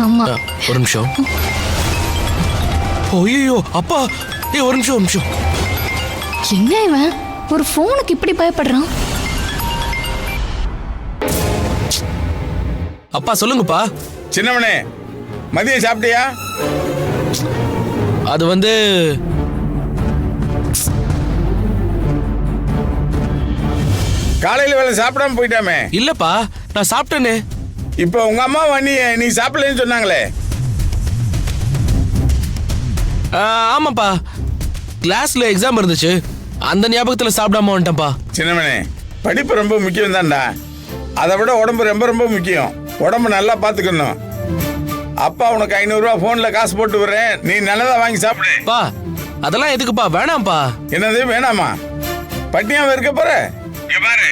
ஆமா. ஒரு நிமிஷம். ஐயோ அப்பா, ஒரு நிமிஷம். என்ன இவன் ஒரு போனுக்கு இப்படி பயப்படுறான்? அப்பா சொல்லுங்கப்பா. சின்னவனே, மதியம் சாப்பிட்டியா? அது வந்து காலையில வேலை சாப்பிடாம போயிட்டாமே. இல்லப்பா, நான் சாப்பிட்டேனே. இப்ப உங்க அம்மா நீ சாப்பிடலன்னு சொன்னாங்களே. ஆமாப்பா, கிளாஸ்ல எக்ஸாம் இருந்துச்சு, அந்த ஞாபகத்துல சாப்பிடாம வந்துட்டேன்ப்பா. சின்னவனே, படிப்பு ரொம்ப முக்கியம் தான்டா. அதை விட உடம்பு ரொம்ப ரொம்ப முக்கியம். உடம்பு நல்லா பாத்துக்கணும். அப்பா உனக்கு 500 ரூபாய் போன்ல காசு போட்டு விடுறேன், நீ நல்லதா வாங்கி சாப்பிடு. பா அதெல்லாம் எதுக்குப்பா? வேணாம்ப்பா. என்னது வேணாமா? பட்டினியாவ இருக்க போற? இங்க பாரு,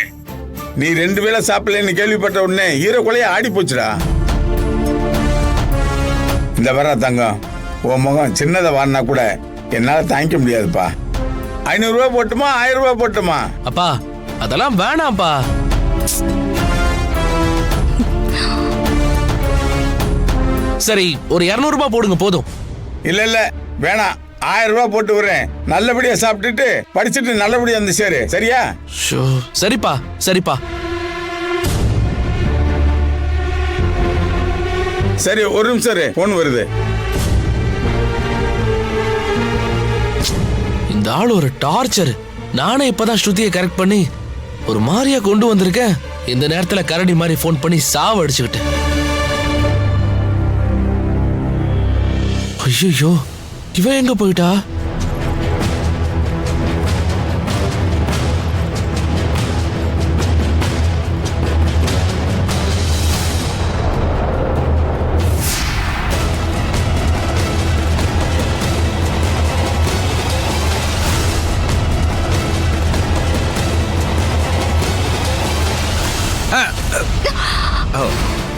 நீ 2 வேளை சாப்பிடலன்னு கேள்விப்பட்ட உடனே ஈரக்குலைய ஆடி போச்சுடா. இந்த வர தங்கம், உன் முகம் சின்னதை வாரினா கூட என்னால தாங்கிக்க முடியாதுப்பா. 500 ரூபாய் போட்டுமா 1000 ரூபாய் போட்டுமா? அப்பா அதெல்லாம் வேணாம்ப்பா. சரி, ஒரு 200 ரூபாய் போடுங்க போதும். இல்ல வேணாம், 1000 ரூபாய் போட்டு விடுறேன். நல்லபடியா சாப்பிட்டுட்டு படிச்சுட்டு நல்லபடியா வந்து சேரு, சரியா? சரிப்பா சரிப்பா. சரி, ஒரு நிமிஷம் இரு, போன் வருது. இந்த ஆள் ஒரு டார்ச்சர். நானே இப்பதான் ஸ்ருதியை கரெக்ட் பண்ணி ஒரு மாதிரியா கொண்டு வந்திருக்கேன். இந்த நேரத்துல கரடி மாதிரி போன் பண்ணி சாவ அடிச்சுக்கிட்டேன். ஐயோ, இவன் எங்க போயிட்டா?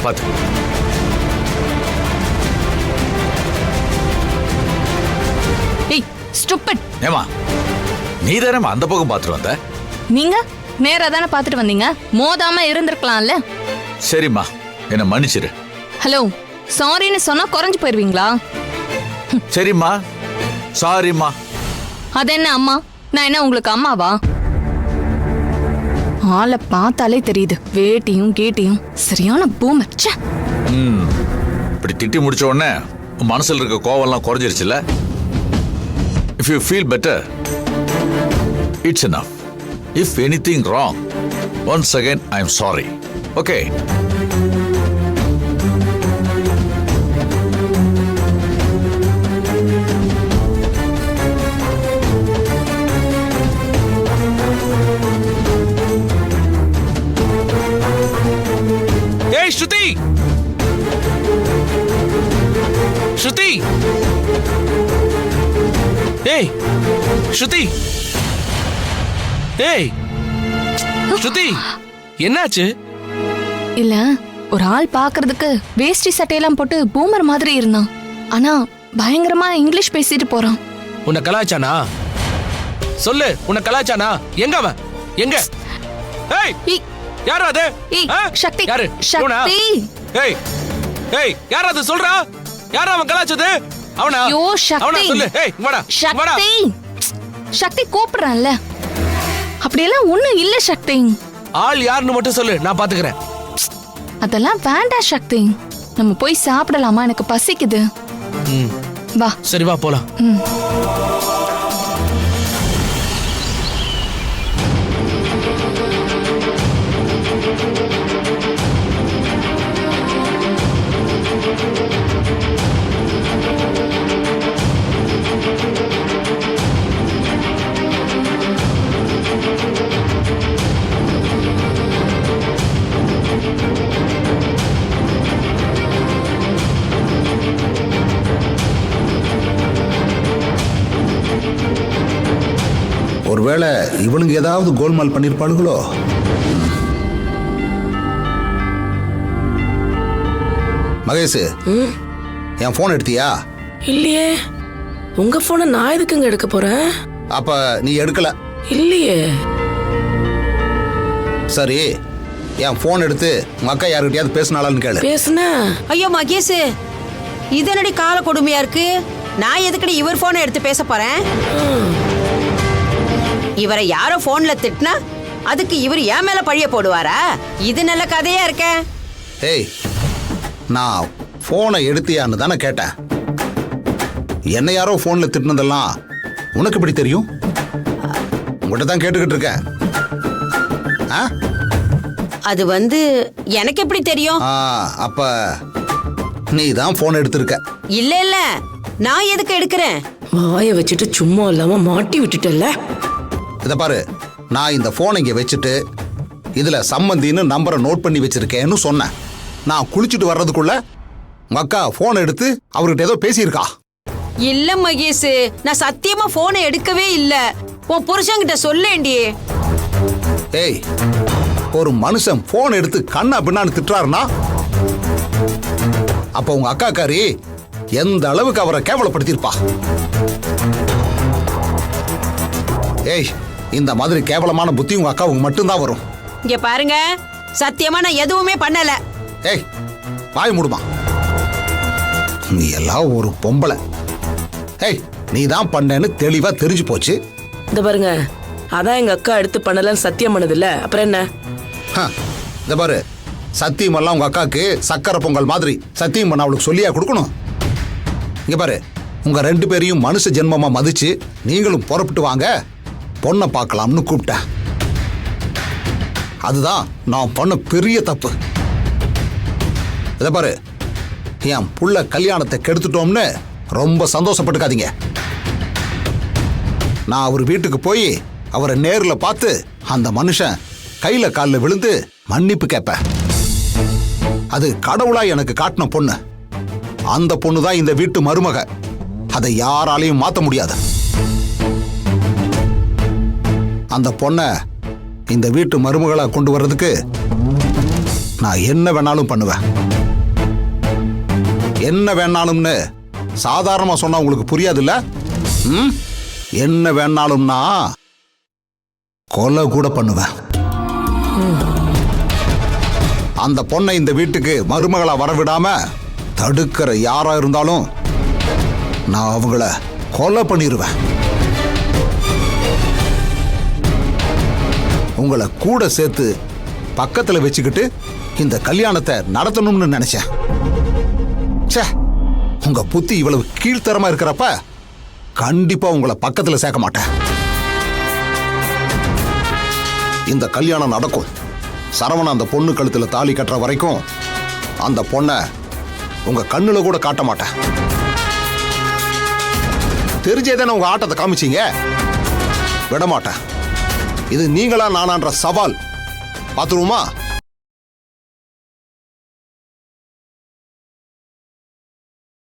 பாத்து ஏய் ஸ்டூபிட். ஏமா, நீ தானே அந்த பக்கம் பாத்துட்டு வந்த? நீங்க நேரா தானே பாத்துட்டு வந்தீங்க, மோதாம இருந்திருக்கலாம்ல. சரிம்மா, என்ன மன்னிச்சிரு. ஹலோ, சாரின்னு சொன்னா குறைஞ்சு போயிருவீங்களா? சரிம்மா, சாரிம்மா. அது என்ன அம்மா? நான் என்ன உங்களுக்கு அம்மாவா? ஆளை பார்த்தாலே தெரியுது, வேட்டியும் கேட்டியும் சரியான பூமர். இப்படி திட்டி முடிச்ச உடனே உன் மனசுல இருக்க கோவம்லாம் குறைஞ்சிருச்சுல. If you feel better, it's enough. If anything wrong, once again I am sorry. Okay? ஏய் ஸ்ருதி, ஸ்ருதி, ஏய் ஸ்ருதி, ஏய் ஸ்ருதி, என்னாச்சு? இல்ல, ஒரு ஆள் பாக்குறதுக்கு வேஷ்டி சட்டையெல்லாம் போட்டு பூமர் மாதிரி இருந்தான். ஆனா பயங்கரமா இங்கிலீஷ் பேசிட்டு போறான். உன்னை கலாய்ச்சானா? சொல்லு, உன்னை கலாய்ச்சானா? எங்க அவன்? எங்க? ஏய் யாரா அது? சக்தி, யாரு? சக்தி. ஏய் ஏய் யாரா அது? சொல்றா, யாரா அவன் கலாய்ச்சது? அவனா? யோ சக்தி, அவனா சொல்லு. ஏய் வாடா, வாடா. சக்தி, சக்தி கூப்பிடுறான்ல. அப்படியெல்லாம் ஒண்ணும் இல்ல சக்தி. ஆள் யாருன்னு மட்டும் சொல்லு, நான் பாத்துக்கிறேன். அதெல்லாம் வேண்டாம் சக்தி, நம்ம போய் சாப்பிடலாமா? எனக்கு பசிக்குது. வா. சரி வா போலாம். ஒருவேளை இவனுங்க ஏதாவது கோல்மால் பண்ணிருப்பாளுங்களோ? மகேஷ், என் போன் எடுத்தியா? இல்லையே. உங்க போனை நான் எதுக்குங்க எடுக்க போறேன்? அப்ப நீ எடுக்கல? இல்லையே. சரி, என் போன் எடுத்து உங்க அக்கா யாருக்கிட்டயாவது பேசினாளான்னு கேளு. பேசுன? ஐயோ மகேஷ், இது என்னடி கால கொடுமையா இருக்கு? நான் எதுக்கடி இவர் போனை எடுத்து பேச போறேன்? இவரை யாரோ போன்ல திட்டினா அதுக்கு இவர் ஏன் மேல பழிய போடுவாரா? இது நல்ல கதையா இருக்க. ஏய், நான் போனை எடுத்தியான்னு தானே கேட்டேன். என்ன யாரோ போன்ல திட்டினதெல்லாம் உனக்கு எப்படி தெரியும்? உங்கள்கிட்ட தான் கேட்டுக்கிட்டு இருக்கேன். ஆ? அது எனக்கு எப்படி தெரியும்? அப்ப நீ தான் போன் எடுத்திருக்க. இல்ல இல்ல, நான் எதுக்கு எடுக்கிறேன்? வாயை வச்சுட்டு சும்மா இல்லாம மாட்டி விட்டுட்டல்ல. இத பாரு, நான் இந்த போனை இங்க வச்சுட்டு இதுல சம்மந்தின்னு நம்பரை நோட் பண்ணி வச்சிருக்கேன்னு சொன்னேன். நான் குளிச்சுட்டு வர்றதுக்குள்ள உங்க அக்கா போன் எடுத்து அவர்கிட்ட ஏதோ பேசியிருக்கா. இல்ல மகேஷ், நான் சத்தியமா போனை எடுக்கவே இல்ல. உன் புருஷன்கிட்ட சொல்லேண்டி. ஏய், ஒரு மனுஷன் போன் எடுத்து கண்ணா பின்னான்னு திட்டுறாருன்னா அப்ப உங்க அக்காக்காரி எந்த அளவுக்கு அவரை கேவலப்படுத்தியிருப்பா. ஏய், இந்த மாதிரி கேவலமான புத்தி உங்க அக்காவுக்கு மட்டும்தான் வரும். இங்க பாருங்க, சத்தியமா நான் எதுவுமே பண்ணல. ஏய், வாய் மூடுமா. நீ எல்லாம் ஒரு பொம்பளை. ஏய், நீ தான் பண்ணேன்னு தெளிவா தெரிஞ்சு போச்சு. இந்த பாருங்க, அதான் எங்க அக்கா எடுத்து பண்ணலன்னு சத்தியம் பண்ணது இல்ல, அப்புறம் என்ன? இந்த பாரு, சத்தியம் எல்லாம் உங்க அக்காக்கு சக்கரை பொங்கல் மாதிரி சத்தியம் பண்ண அவளுக்கு சொல்லியா கொடுக்கணும். இங்க பாரு, உங்க 2 பேரையும் மனுஷ ஜென்மமா மதிச்சு நீங்களும் புறப்பட்டு வாங்க, பொண்ணை பார்க்கலாம்னு கூப்பிட்டேன். அதுதான் நான் பண்ண பெரிய தப்பு. இத பாரு, என் புள்ள கல்யாணத்தை கெடுத்துட்டோம்னு ரொம்ப சந்தோஷப்பட்டுக்காதீங்க. நான் அவர் வீட்டுக்கு போய் அவரை நேர்ல பார்த்து அந்த மனுஷன் கையில காலில் விழுந்து மன்னிப்பு கேட்பேன். அது கடவுளா எனக்கு காட்டின பொண்ணு. அந்த பொண்ணு தான் இந்த வீட்டு மருமக. அதை யாராலையும் மாத்த முடியாது. அந்த பொண்ணை இந்த வீட்டு மருமகளா கொண்டு வர்றதுக்கு நான் என்ன வேணாலும் பண்ணுவேன். என்ன வேணாலும்னு சாதாரணமா சொன்னா உங்களுக்கு புரியாதுல்ல? என்ன வேணாலும்னா கொலை கூட பண்ணுவேன். அந்த பொண்ணை இந்த வீட்டுக்கு மருமகளா வரவிடாம தடுக்கிற யாரா இருந்தாலும் நான் அவங்கள கொலை பண்ணிடுவேன். உங்களை கூட சேர்த்து பக்கத்துல வச்சுக்கிட்டு இந்த கல்யாணத்தை நடத்தணும்னு நினைச்சேன். ச்சே, உங்க புத்தி இவ்வளவு கீழ்த்தரமா இருக்கிறப்ப கண்டிப்பா உங்களை பக்கத்துல சேர்க்க மாட்டேன். இந்த கல்யாணம் நடக்கும். சரவணன் அந்த பொண்ணு கழுத்துல தாலி கட்டுற வரைக்கும் அந்த பொண்ணை உங்க கண்ணுல கூட காட்ட மாட்டேன். தெரிஞ்சேதானே உங்க ஆட்டத்தை காமிச்சீங்க. விட மாட்டேன். இது நீங்களா நானான்ற சவால். பாத்துருவோமா?